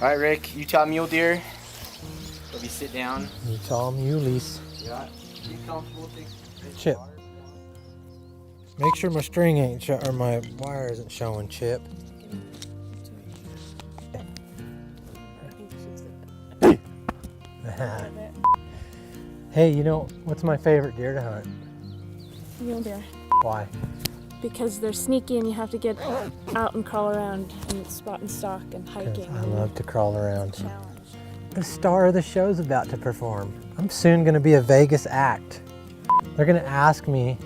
All right, Rick, Utah mule deer. Maybe sit down. Utah muleys. Yeah, be comfortable. Chip. Make sure my string ain't or my wire isn't showing, Chip. Hey, you know what's my favorite deer to hunt? Mule deer. Why? Because they're sneaky and you have to get out and crawl around and spot and stalk and hiking. I love to crawl around. Challenge. The star of the show's about to perform. I'm soon going to be a Vegas act. They're going to ask me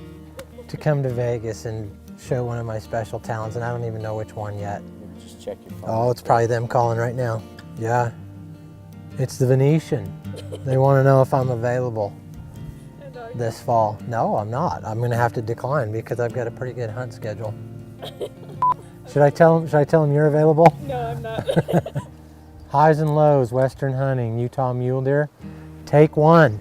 to come to Vegas and show one of my special talents, and I don't even know which one yet. Just check your phone. Oh, it's probably them calling right now. Yeah, it's the Venetian. They want to know if I'm available this fall. No, I'm not. I'm going to have to decline because I've got a pretty good hunt schedule. Should I tell them you're available? No, I'm not. Highs and lows, Western hunting, Utah mule deer. Take one.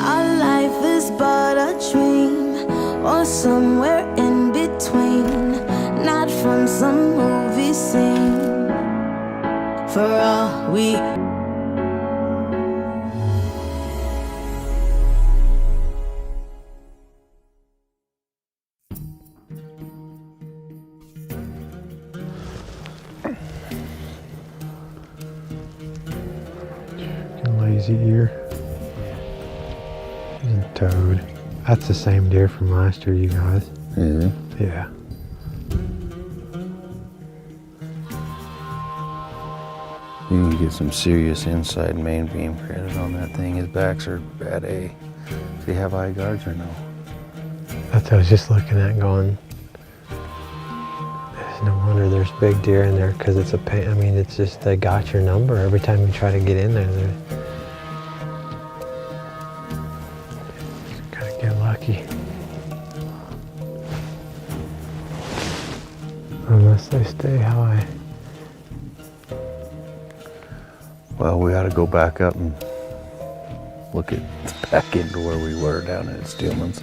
Our life is but a dream, or somewhere in between, not from some movie scene. For all we Lazy ear. He's a toad. That's the same deer from last year, you guys. Is it? Yeah. You can get some serious inside main beam credit on that thing. His backs are bad A. Does he have eye guards or no? That's what I was just looking at going, there's no wonder there's big deer in there because it's a pain. I mean, it's just, they got your number every time you try to get in there. They're, gotta get lucky. Unless they stay high. Well, we ought to go back up and look at back into where we were down at Steelman's.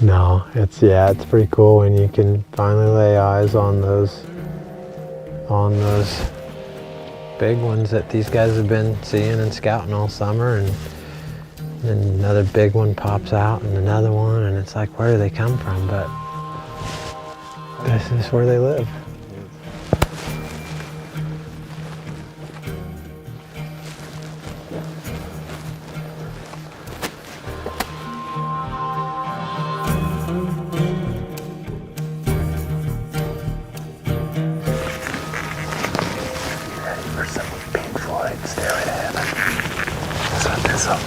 No, it's pretty cool when you can finally lay eyes on those big ones that these guys have been seeing and scouting all summer, and then another big one pops out and another one, and it's like, where do they come from? But this is where they live.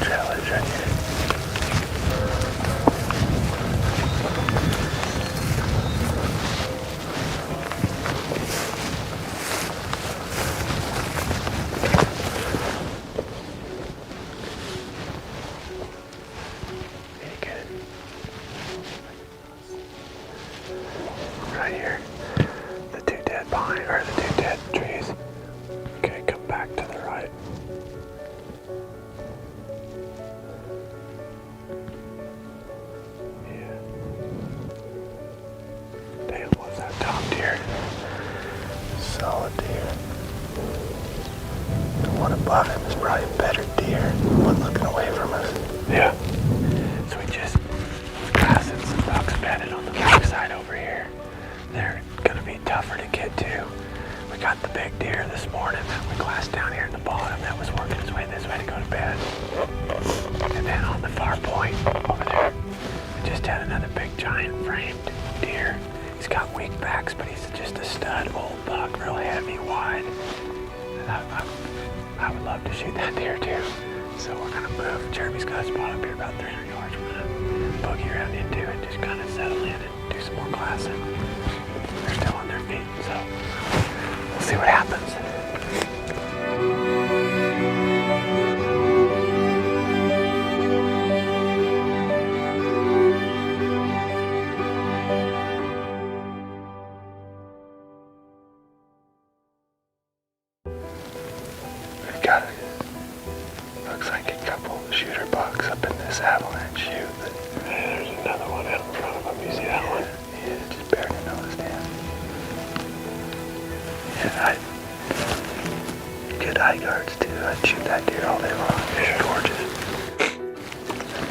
Challenge right here. Right here, the two dead behind, or the two dead trees. Okay, come back to the right. Yeah. Damn, what's that top deer? Solid deer. The one above him is probably a better deer. The one looking away from us. Yeah. So we just grass and some bucks bedded on the backside over here. They're gonna be tougher to get to. We got the big deer this morning that we glassed down here in the bottom that was working his way this way to go to bed. And then on the far point over there, we just had another big giant framed deer. He's got weak backs, but he's just a stud old buck, real heavy, wide. And I would love to shoot that deer too. So we're gonna move. Jeremy's got a spot up here about 300 yards. We're gonna boogie around into it, just kind of settle in and do some more glassing. They're still on their feet, so we'll see what happens. this avalanche chute. There's another one out in front of him. You see that one? Yeah, just barely noticed him. Yeah, good eye guards too. I'd shoot that deer all day long. It's gorgeous.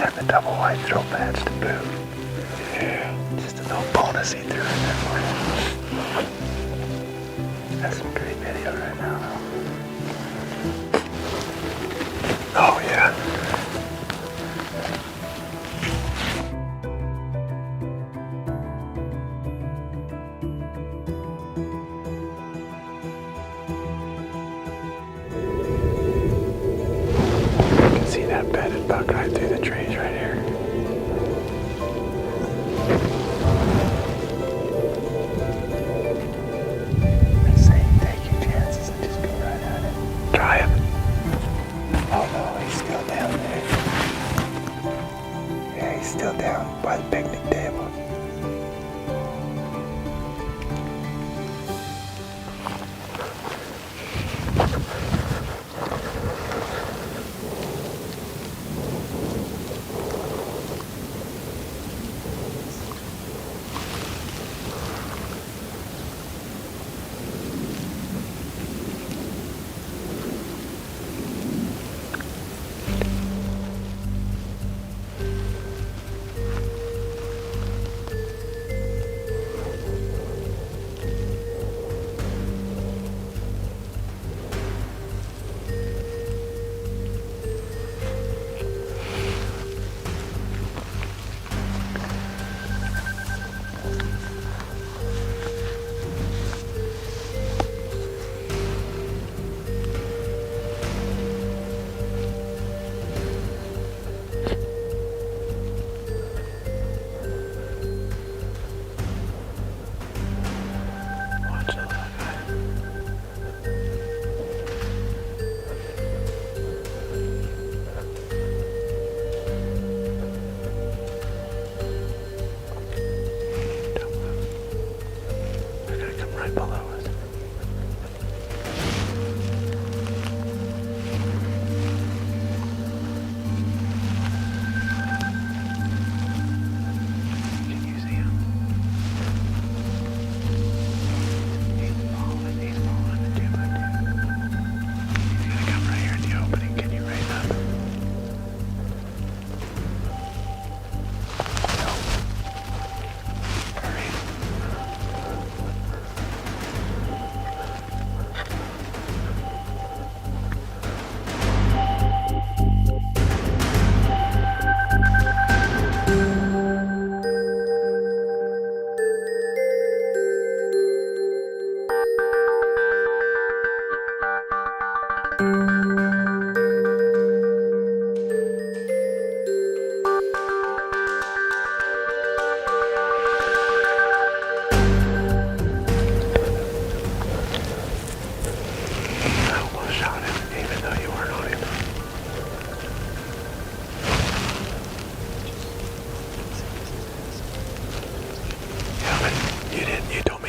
And the double white throat patch to boot. Yeah. Just a little bonus he threw in there for you. That's some great video right now, though. Oh, yeah. You can see that bedded buck right through the trees right here. Try him. Oh no, he's still down there. Yeah, he's still down by the picnic table.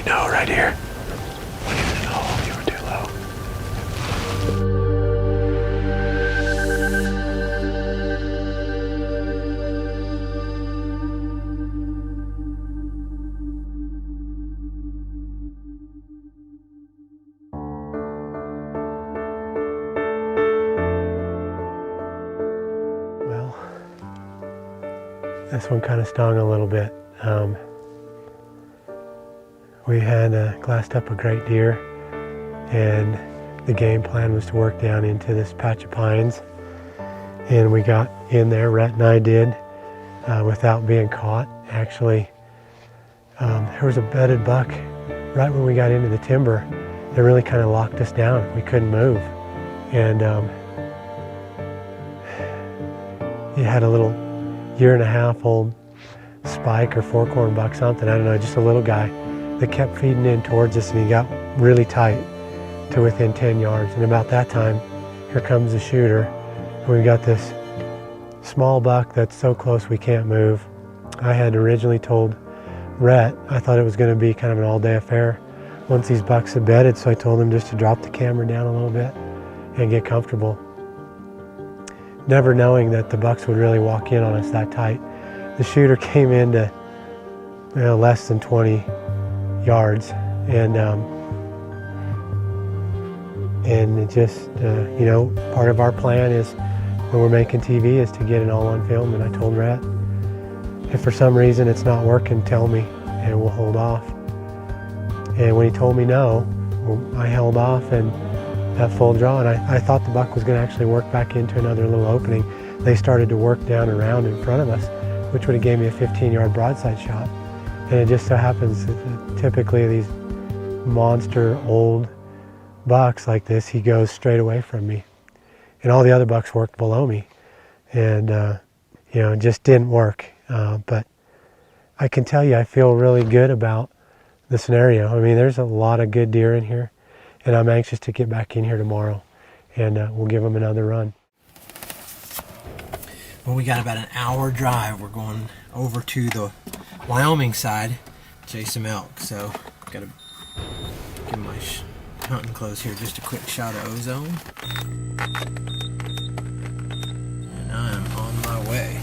No, right here. When he was in the hole, you were too low. Well, this one kind of stung a little bit. We had glassed up a great deer, and the game plan was to work down into this patch of pines, and we got in there, Rhett and I did, without being caught. Actually, there was a bedded buck right when we got into the timber that really kind of locked us down. We couldn't move, and he had a little 1.5-year-old spike or forkhorn buck, something, I don't know, just a little guy that kept feeding in towards us, and he got really tight to within 10 yards. And about that time, here comes the shooter. And we've got this small buck that's so close we can't move. I had originally told Rhett I thought it was going to be kind of an all-day affair once these bucks had bedded, so I told him just to drop the camera down a little bit and get comfortable. never knowing that the bucks would really walk in on us that tight. The shooter came into less than 20 yards, and it just, part of our plan is when we're making TV is to get it all on film. And I told Rhett, if for some reason it's not working, tell me and we'll hold off. And when he told me no, I held off and at full draw, and I thought the buck was going to actually work back into another little opening. They started to work down around in front of us, which would have gave me a 15-yard broadside shot. And it just so happens that typically these monster old bucks like this, he goes straight away from me. And all the other bucks worked below me. And, it just didn't work. But I can tell you, I feel really good about the scenario. I mean, there's a lot of good deer in here, and I'm anxious to get back in here tomorrow, and we'll give them another run. Well, we got about an hour drive. We're going over to the Wyoming side, chase some elk. So, gotta give my hunting clothes here. Just a quick shot of ozone, and I'm on my way.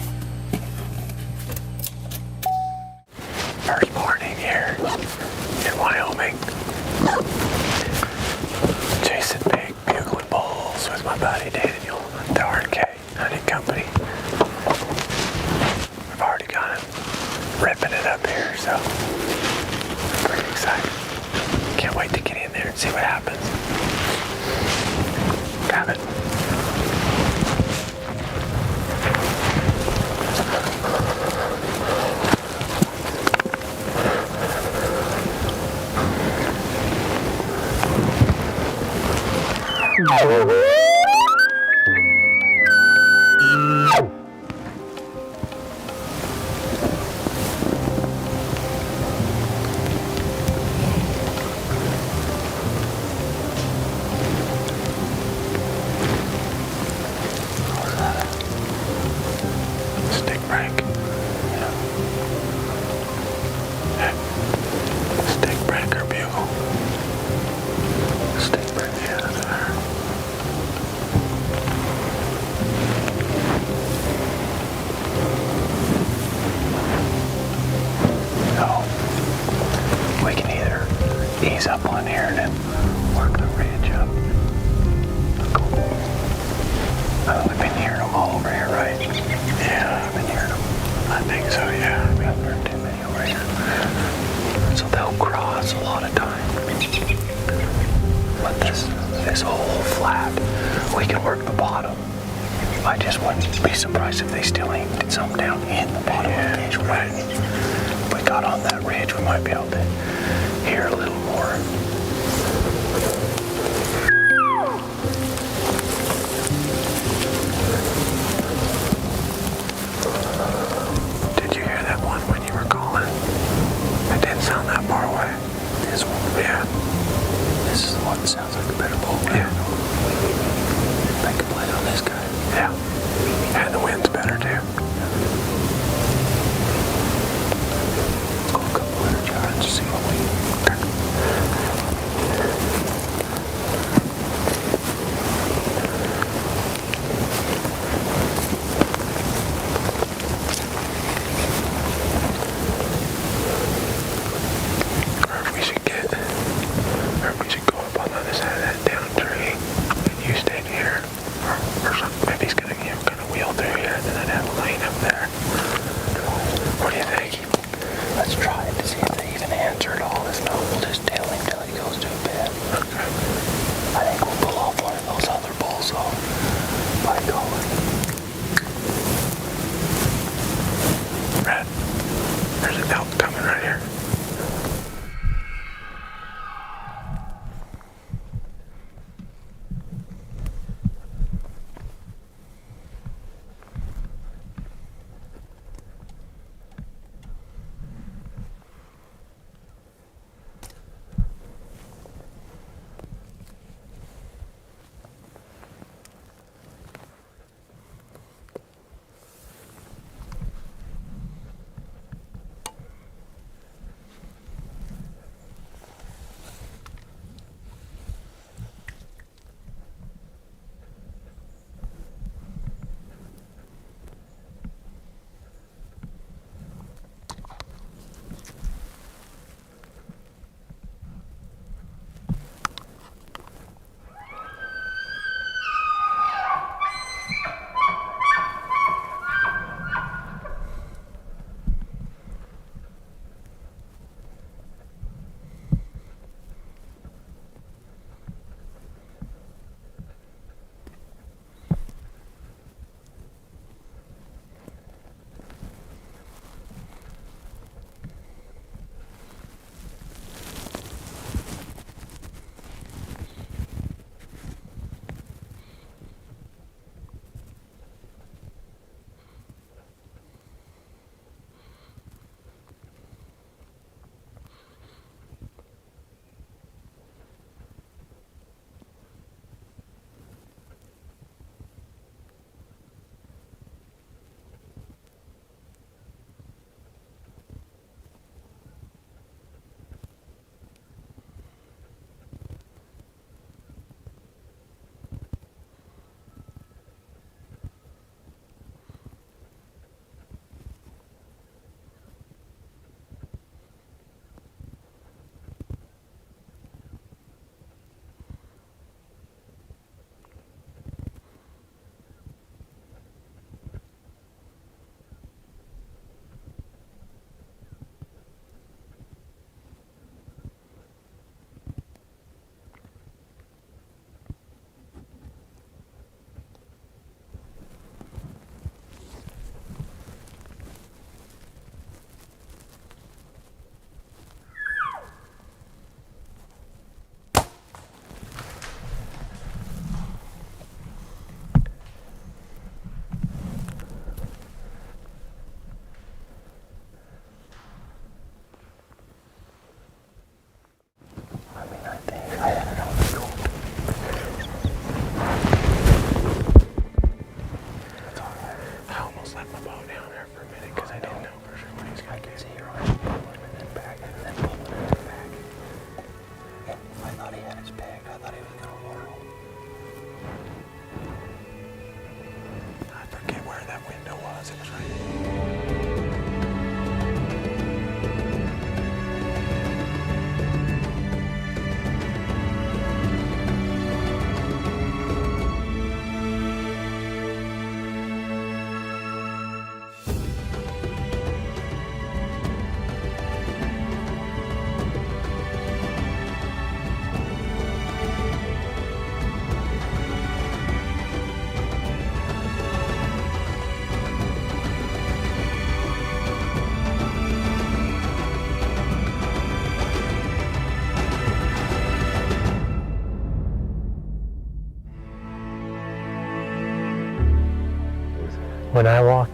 First morning here in Wyoming. Chasing big bugling bulls with my buddy Daniel, the RK Hunting Company. We've already got him ripping it up here, so I'm pretty excited. Can't wait to get in there and see what happens. Grab it. Stick break. Stick break or bugle. Stick break, yeah, that's her. So, we can either ease up on here and then work the ridge up. Cool. We've been hearing them all over here, right? Yeah, I've been hearing them. I think so, yeah. We haven't heard too many over here. So they'll cross a lot of time. But this whole flat, we can work the bottom. I just wouldn't be surprised if they still aimed some down in the bottom of the cage. Right. If we got on that ridge, we might be able to hear a little more. Did you hear that one when you were calling? It didn't sound that far away. This one? Yeah. This is the one that sounds like a better bull. Yeah. I can play on this guy. Yeah. And the wind's better too. Let's go a couple hundred yards to see what we can. Maybe he's gonna, kind of wheel through here, and then have a lane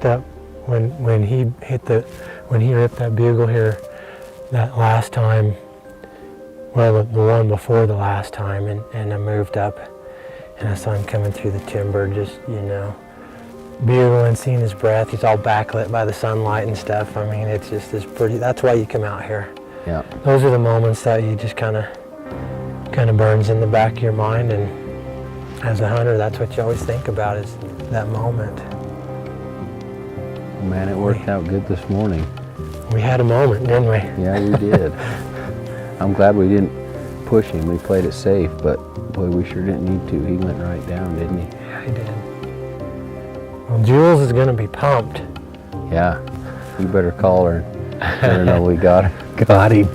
up when he ripped that bugle here that last time. Well, the one before the last time, and I moved up, and I saw him coming through the timber, just, you know, bugling, seeing his breath. He's all backlit by the sunlight and stuff. I mean, it's just this pretty. That's why you come out here. Yeah. Those are the moments that you just kind of burns in the back of your mind, and as a hunter, that's what you always think about, is that moment. Man, it worked out good this morning. We had a moment, didn't we? Yeah, we did. I'm glad we didn't push him. We played it safe, but boy, we sure didn't need to. He went right down, didn't he? Yeah, he did. Well, Jules is going to be pumped. Yeah, you better call her. Let her know we got him.